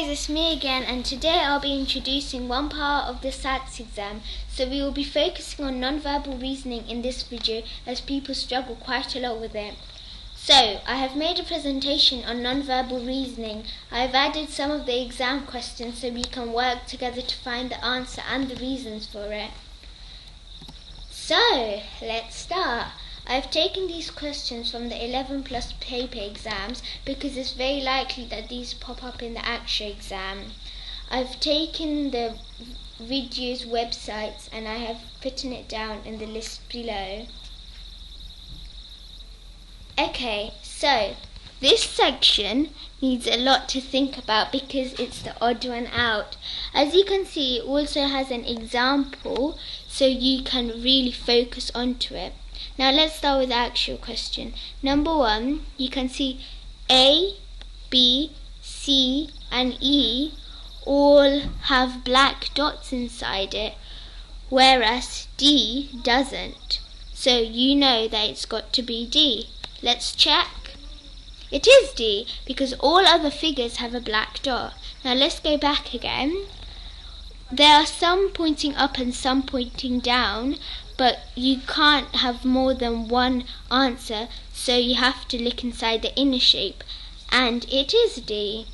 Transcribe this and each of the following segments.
guys, it's me again, and today I'll be introducing one part of the SATs exam. So we will be focusing on non-verbal reasoning in this video as people struggle quite a lot with it. So I have made a presentation on non-verbal reasoning. I have added some of the exam questions so we can work together to find the answer and the reasons for it. So let's start. I've taken these questions from the 11 plus paper exams because it's very likely that these pop up in the actual exam. I've taken the videos websites and I have put it down in the list below. Okay, so this section needs a lot to think about because it's the odd one out. As you can see, it also has an example so you can really focus onto it. Now let's start with the actual question. Number 1, you can see A, B, C and E all have black dots inside it, whereas D doesn't. So you know that it's got to be D. Let's check. It is D because all other figures have a black dot. Now let's go back again. There are some pointing up and some pointing down, but you can't have more than one answer, so you have to look inside the inner shape, and it is D.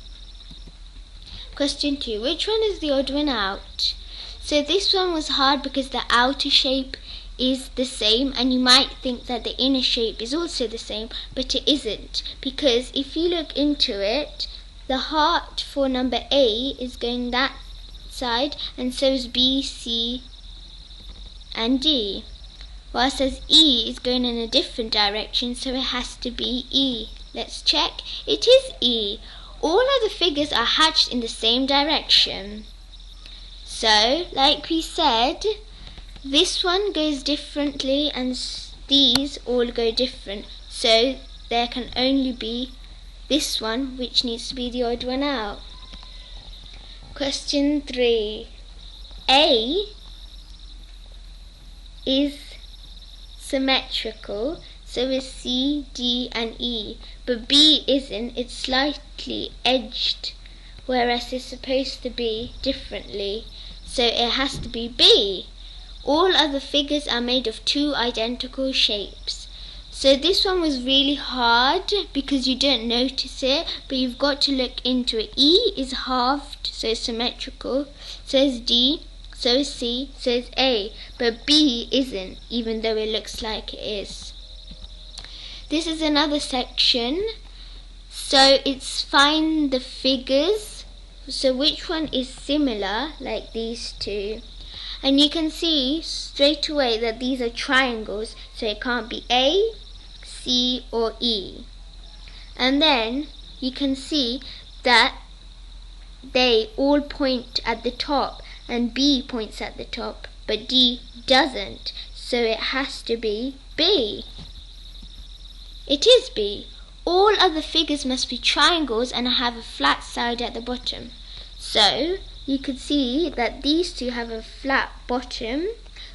Question 2. Which one is the odd one out? So this one was hard because the outer shape is the same, and you might think that the inner shape is also the same, but it isn't, because if you look into it, the heart for number A is going that side, and so is B, C and D, whilst as E is going in a different direction, so it has to be E. Let's check. It is E. All other figures are hatched in the same direction. So, like we said, this one goes differently and these all go different, so there can only be this one which needs to be the odd one out. Question 3. A is symmetrical, so is C, D and E, but B isn't. It's slightly edged, whereas it's supposed to be differently, so it has to be B. All other figures are made of two identical shapes. So this one was really hard because you don't notice it, but you've got to look into it. E is halved, so it's symmetrical, so is D, so is C, so is A, but B isn't, even though it looks like it is. This is another section, so it's find the figures, so which one is similar, like these two. And you can see straight away that these are triangles, so it can't be A, C or E. And then you can see that they all point at the top, and B points at the top, but D doesn't, so it has to be B. It is B. All other figures must be triangles and have a flat side at the bottom. So you could see that these two have a flat bottom,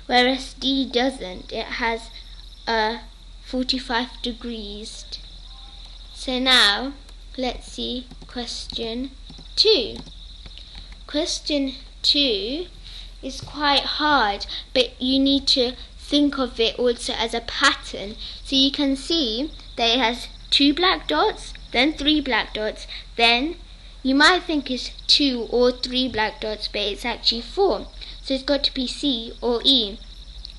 whereas D doesn't. It has a 45 degrees. So now let's see question 2. Question 2 is quite hard, but you need to think of it also as a pattern. So you can see that it has 2 black dots, then 3 black dots, then you might think it's 2 or 3 black dots, but it's actually 4. So it's got to be C or E.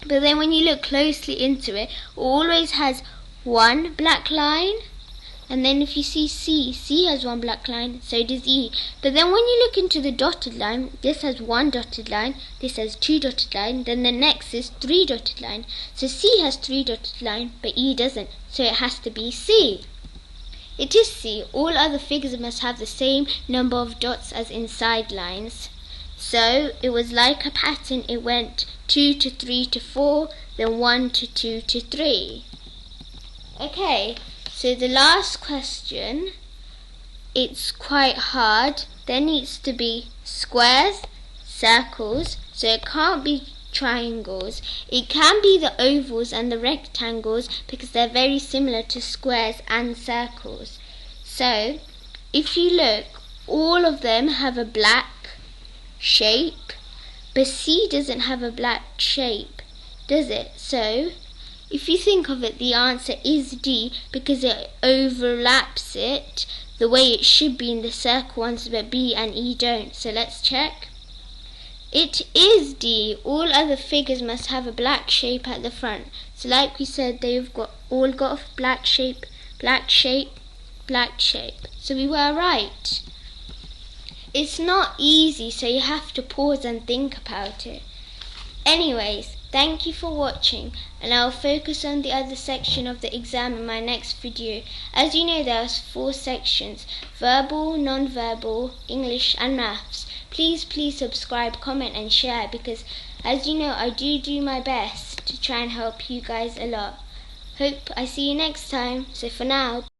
But then when you look closely into it, it always has 1 black line. And then if you see C, C has 1 black line, so does E. But then when you look into the dotted line, this has 1 dotted line, this has 2 dotted line, then the next is 3 dotted line. So C has 3 dotted line, but E doesn't, so it has to be C. It is C. All other figures must have the same number of dots as inside lines. So it was like a pattern. It went 2 to 3 to 4, then 1 to 2 to 3. Okay, so the last question, it's quite hard. There needs to be squares, circles, so it can't be triangles. It can be the ovals and the rectangles because they're very similar to squares and circles. So if you look all of them have a black shape, but C doesn't have a black shape, does it? So if you think of it, the answer is D, because it overlaps it the way it should be in the circle ones, but B and E don't. So let's check. It is D. All other figures must have a black shape at the front. So like we said, they've all got a black shape, black shape, black shape. So we were right. It's not easy, so you have to pause and think about it. Anyways, thank you for watching, and I'll focus on the other section of the exam in my next video. As you know, there's 4 sections: verbal, non-verbal, English and maths. Please subscribe, comment and share, because as you know, I do my best to try and help you guys a lot. Hope I see you next time. So for now,